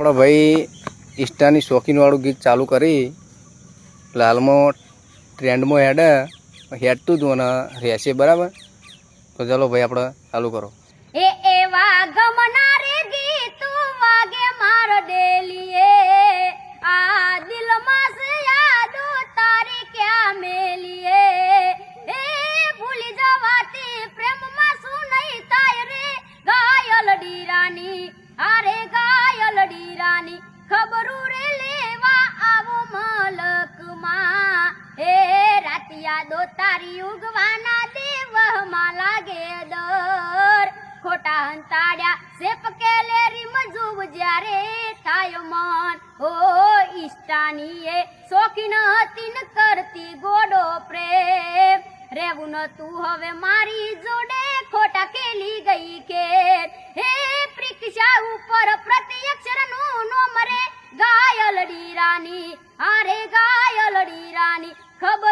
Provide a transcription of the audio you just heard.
આપણો ભાઈ ઇન્સ્ટાની શોખીનવાળું ગીત ચાલુ કરી એટલે હાલમાં ટ્રેન્ડમાં હેડતું હતું અને રહેશે બરાબર. તો ચાલો ભાઈ આપણે ચાલુ કરો. એવા ગમનારે ગીત વાગે માર ડેલીએ આ દિલમાં સે યાદો તારી ક્યાં મેલીએ એ ભૂલી જવાતી પ્રેમમાં શું નહીં થાય રે ગાયલ ડીરાની અરે ગાયલ ડીરાની ખબરું રે લેવા આવો મલકમાં એ રાત યાદો તારી ઉગવાના દેવમાં લાગે દર ખોટા હંતાડ્યા સેપ કે લેરી મજુબ જ્યારે થાય મન ઓ ઈષ્ટાની એ શોખીન હતી ન કરતી ગોડો પ્રેમ રેવું નતું હવે મારી જોડે ખોટા કેલી ગઈ કે હે પરીક્ષા ઉપર પ્રત્યક્ષર નું નો મરે ગાયલ ડીરાની અરે ગાયલ ડીરાની ખબર